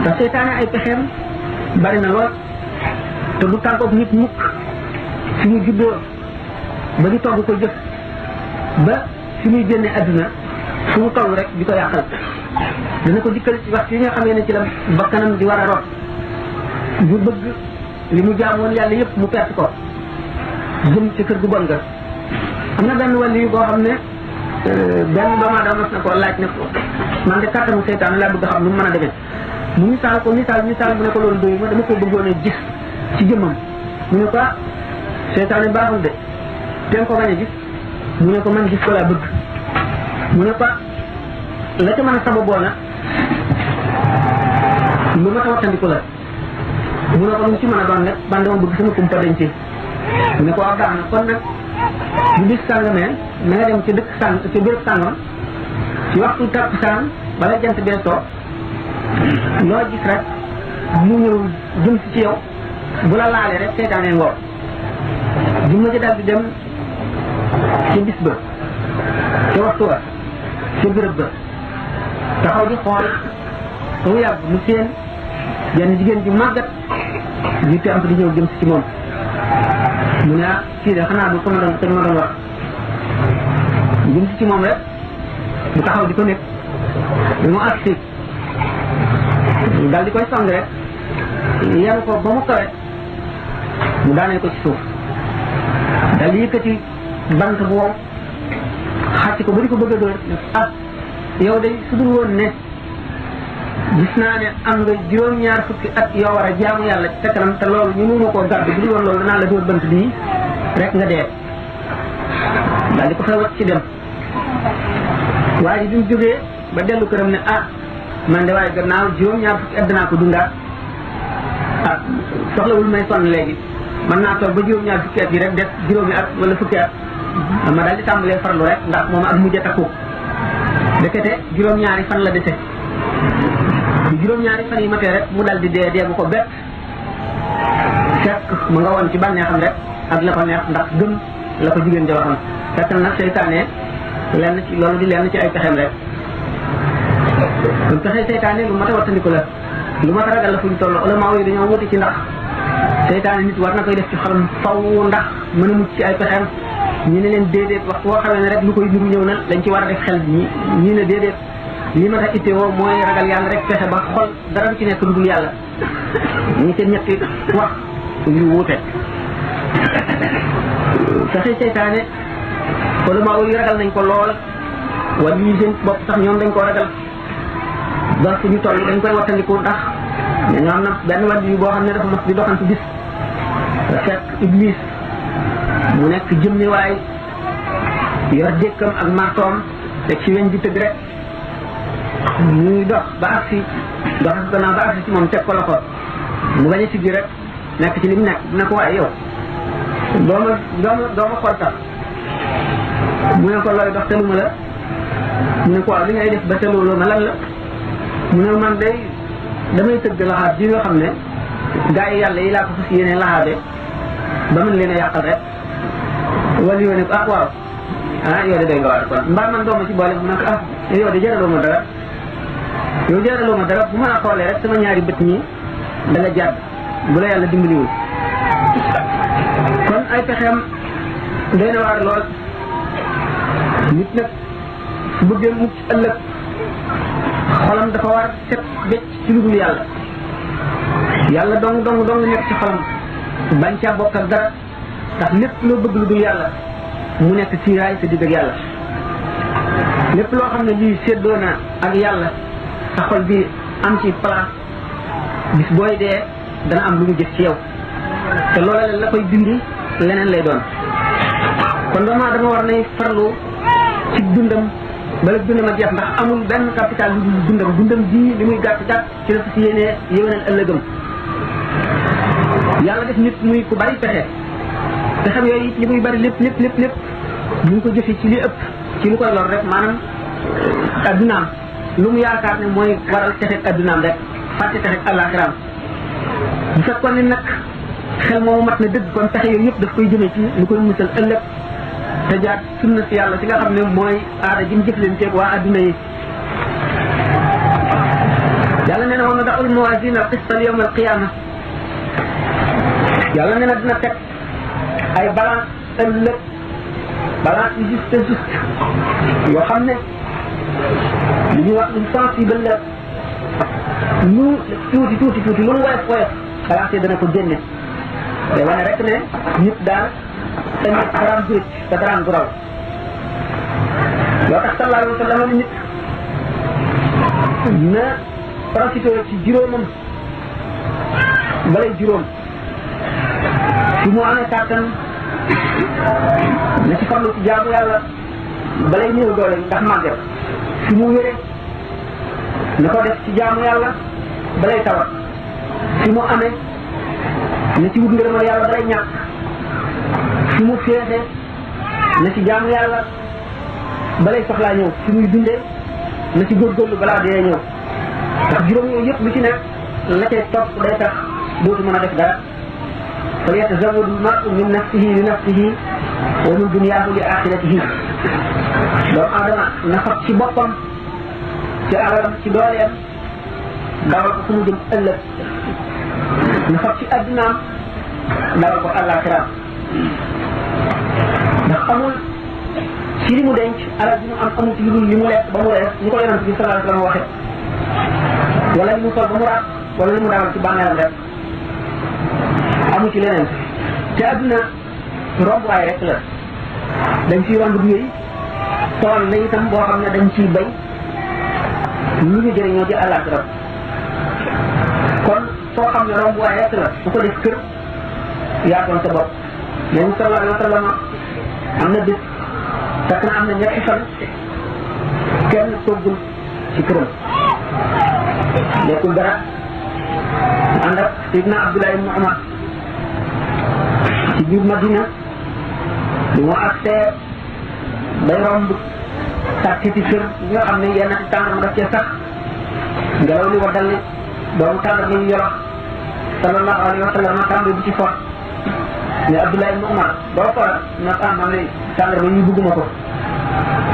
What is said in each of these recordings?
te seytaane ay pexeem bari na lool te du tàggoog nit mukk suñu juddoo ba ñu togg ko jëf ba fi muy génne adduna fu mu toll rek di ko yàqal dana ko dikkal ci waxtu yi nga xamee ne ci la bakkanam di war a rot bu bëgg li mu jaamoon yàlla yëpp mu perte ko jëm ci kër gu bon nga am na benn wàll yu boo xam ne benn doomu aadama mas na ko laaj ne ko man de kàttanu seytaan laa bëgg a xam nu mu mën a demee mu misaal ko misaal mu ne ko loolu doyu ma dama ko bëggoon a gis ci jëmmam mu ne ko seytaane baaxul de te ko bañ a gis mu ne ko man gis ko laa bëgg mu ne ko la ca mën a sababoo na lu ma tawattandiku la mu ne ko lu ci mën a doon nag man dama bëgg sama kumpa dañ ci mu ne ko baax na kon nag bu bis sàngamee na nga dem ci dëkk sàng ci béréb sàngam ci waxtu takkusaan bala jant bee soo loo gis rek mu ñëw jëm si ci yow bu la laalee rek seytaane ngoor jumla ji daal di dem ci bis ba ci waxtu wa ci béréb ba taxaw di xool ba mu yàgg mu seen yenn jigéen ju màggat ñu te am di ñëw jëm si ci moom mu ne kii de xanaa du ko ma doon wax jëm si ci moom rek mu taxaw di ko nekk bi mu agsi dal di koy song rek yan ko ba mu kawe mu daanee ko ci suuf dal di yëkkati bant bu wow xàcc ko ba di ko bëgg a dóor yow de su dul woon ne gis naa ne am nga juróom-ñaar fukki at yoo war a jaamu yàlla ci kanam te loolu ñu mënuma koo gàddu bu dul woon loolu danaa la dóor bant bii rek nga dee daal di ko fa wacc ci dem waaye bi mu jógee ba dellu këram ne man de waaye gannaaw juróom-ñaar fukki at danaa ko dundaat soxlawul may sonn léegi mën naa toog ba juróom-ñaar fukki at yi rek def juróomi at wala fukki at ma daal di tàmbalee farlu rek ndax moom ak mujj a takku dekete juróom-ñaari fan la dese bi juróom-ñaari fan yi matee rek mu dal di dee bu ko bett fekk mu nga woon ci bànneexam rek ak la ko neex ndax gëm la ko jigéen ja waxoon fekk nag seytaane lenn ci loolu di lenn ci ay pexeem rek kon pexe seytaane lu mat a wattandiku la lu mat a ragal la fu ñu toll ulama yi dañoo wuti ci ndax seytaane nit war na koy def ci xolam faw ndax mën a mucc ci ay pexeem ñi ne leen déedéet waxtu woo xamee ne rek lu koy nuru ñëw na lañ ci war a def xel ñi ne déedéet li ma tax ittewoo mooy ragal yàlla rek fexe ba xol dara du ci nekk lu dul yàlla ñi seen ñetti wax yu wuute fexe seytaane ulama yi ragal nañ ko lool wala yi seen bopp sax ñoom dañ ko ragal ba fu ñu toll dañ koy wattandiku ndax dañoo am na benn wàll yu boo xam ne dafa mas di doxantu bis fekk iblis mu nekk jëmmi waay yor dékkam ak martoom teg ci weñ di tëgg rek muy dox ba agsi dox gannaaw ba agsi ci moom teg ko loxo mu bañ a siggi rek nekk ci li mu nekk dina ko waaye yow dooma xool sax mu ne ko looy dox teluma la mu ne ko waaw li ngay def ba telooloo ma lan la mu ne man day damay tëgg laxaat ji nga xam ne gaa yi yàlla yi laa ko fas yéene laxaate ba mën leen a yàqal rek wala yoo ne ko waaw yow de doy nga waar kon mbaa man dooma ci boole mu ne ko yow de jaraloo ma dara yow jaraloo ma dara bu ma la xoolee rek sama ñaari bët ñi da nga jàdd bu la yàlla dimbaliwul kon ay pexeem doy na waar lool nit nag su bëggee mucc ëllëg xolam dafa war set becc ci lu dul yàlla yàlla dong nekk ci xolam bañ caa bokk ak dara ndax lépp loo bëgg lu dul yàlla mu nekk siiraay sa digg ak yàlla lépp loo xam ne lii séddoo na ak yàlla sa xol bi am ci place bis booy dee dana am lu mu jëf ci yow te loola la koy dindi leneen lay doon kon doomu aadama war nay farlu ci dundam bala dundam a jeex ndax amul benn capital lu dul dundam ji li muy gàtt ci la si yéenee yéwénal ëllëgam yàlla def nit muy ku bari pexe te xam yooyu it li muy bari lépp ñu ngi ko jëfe ci li ëpp ci lu koy lor rek maanaam addunaam lu mu yaakaar ne mooy waral texeeg addunaam rek fàtte texeeg àllaaxiraam bu fekkoon ne nag xel moomu mat na dëgg kon pexe yooyu yëpp daf koy jëmee ci lu koy musal ëllëg te jaar sunna si yàlla si nga xam ne mooy aada ji mu jëflanteeg waa adduna yi yàlla nee na woon na ndax yadau almawazin alqista yawm alqiyama yàlla nee na dina teg ay balance ëllëg balance yu juste yoo xam ne li ñuy wax insensible la lu tuuti lu mu woyof balance yi dana ko génne day wane rek ne nit daal tamit daraam du rëcc te daraam du raw loo tax sallallahu alayhi wa sallam nit na profité ci juróomam balay juróom su mu amee kàttan na ci farlu ci jaamu yàlla balay néew doole ndax màgget su mu wéree na ko def ci jaamu yàlla balay tawat su mu amee na ci wut ngërëmal yàlla balay ñàkk su mu féexee na ci jaamu yàlla balay soxlaa ñëw su muy dundee na ci góorgóorlu balaa dee ñëw ndax juróom yooyu yëpp lu ci nekk la cay topp day tax dootu mën a def dara fa yatazawwadu al-mar'u min nafsihi li nafsihi wa min dunyaahu li axiratihi doomu aadama na fab ci boppam ci alalam ci dooleem dawal ko fu mu jëm ëllëg na fab ci addunaam dawal ko àllaaxiraam ndax amul ci li mu denc alal bi mu am amul ci lu dul li mu lekk ba mu rees ñu ko yonent bi sallallahu alayhi wa sallam waxe wala li mu sol ba mu raat wala li mu dawal ci bànneelam rek amu ci leneen te adduna rombuwaay rek la dañ ciy romb du yooyu tool la itam boo xam ne dañ ciy bay lu ñu jëriñoo ci àllaaxira kon soo xam ne rombuwaay rek la bu ko def kër yaatoon sa bopp yéen sallallahu alayhi wa sallam am na bés fekk na am na ñetti fan kenn toggul ci këram lekkul dara ànd ak Sidna Abdullah ibn Umar ci biir Madina bi mu agsee day romb sàkkiti kër yi nga xam ne yenn ci tàndarma daf cee sax ngelaw li waddal ni doomu tàndarma yu yorox sallallahu alayhi wa sallam tàmbali bi ci fort ne Abdullah ibn Umar doo ko na man ne tàndarma yi bëgguma ko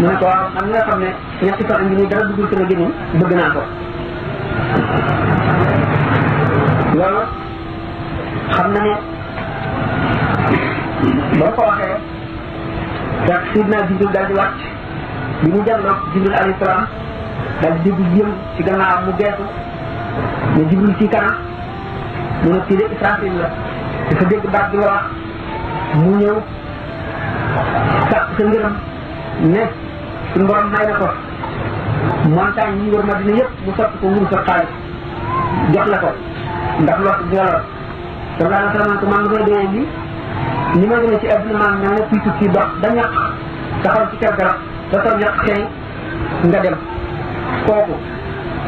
mu ne ko waaw man nga xam ne ñetti fan ngi nii dara duggul sama gémmiñ bëgg naa ko loolu xam na ne ba ko waxee ndax Sidna Jibril daal di wàcc bi mu jàlloog Jibril alayhi salaam daal di dégg jëm ci gannaaw mu geesu ne Jibril ci kanam mu ne kii de Israfil la dafa dégg baat bi nga wax mu ñëw sàkk sa ngërëm ne suñu borom may na ko montagne yi wër Madina yëpp mu sotti ko wuru sa xaalis jox la ko ndax lot bi nga lor sallallahu alayhi wa sallam ko man nga doyee li ni ma gën a ci adduna maa ngi ne kuy tukki dox da ñàkk taxaw ci kër garab ba sa ñàkk xëy nga dem kooku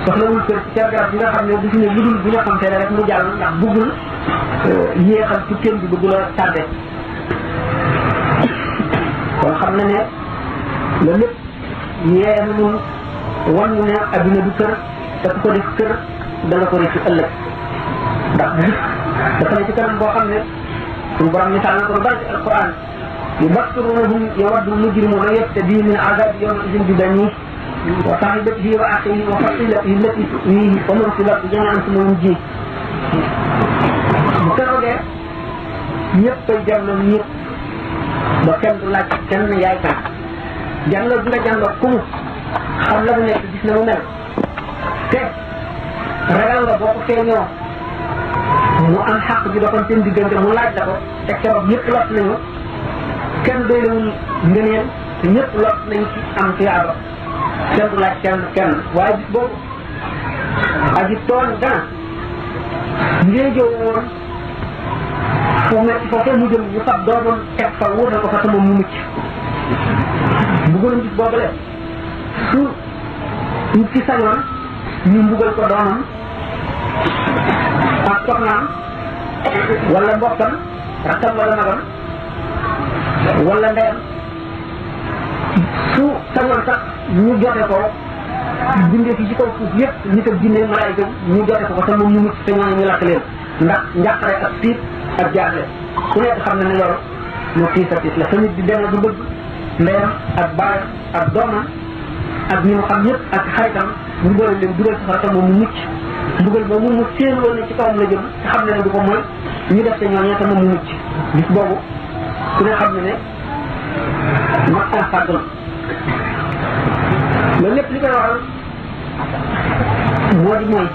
soxlawul kër ci kër garab bi nga xam ne bu fi ne lu dul bu ñu xam te rek mu jàll ndax bëggul yéexal tukkeem bi bëggul a tardé kon xam na ne loolu lépp yee na nun wan ñu ne adduna du kër te ku ko def kër danga ko réccu ëllëg ndax gis dafa ne ci kanam boo xam ne suñu borom misaal na ko lu bari ci alquran yubassirunahum yawaddu mujrimuna yaftadi min azabi yawma idin bi banihi wa sahibatihi wa akhihi wa fasilatihi allati tuwihi wa man fil ardi jami'an thumma yunjihi bu keroogee ñëpp ay jànloon ñëpp ba kenn du laaj kenn yaay kan jànloo bi nga jànloo ku mu xam la mu nekk gis na mu mel te ragal nga boo ko feeñoo mu am xaq bi doxoon seen diggante mu laaj la ko te keroog ñëpp lot nañu kenn doylewul ngëneel te ñëpp lot nañu ci am tiyaaba kenn du laaj kenn waaye bis boobu aji tooñ dana ngeen jëw woon foo metti foofee mu jëm ñu fab doomam teg fa wuutal ko fa te moom mu mucc mbugalum bis boobu le su nit ci sañoon ñu mbugal ko doomam ak soxnaam wala mbokkam rakkam wala magam wala ndeyam su sañoon sax ñu jote ko bindee fi ci kaw suuf yëpp nit ak jinne malaayika ñu jote ko te moom mu mucc te ñooñu ñu lakk leen ndax njàqare ak tiit ak jaaxle ku nekk xam na ne loolu moo tiis a tiis la sa nit di demee du bëgg ndeyam ak baayam ak doomam ak ñi mu xam ñëpp ak xaritam ñu boole leen dugal safara te moom mu mucc mbugal ba mu seen woon ne ci kawam la jëm te xam ne ne du ko mooy ñu def te ñooñee te moom mu mucc bis boobu ku ne xam ne ne mat naa fàggal loolu lépp li koy waral moo di mooy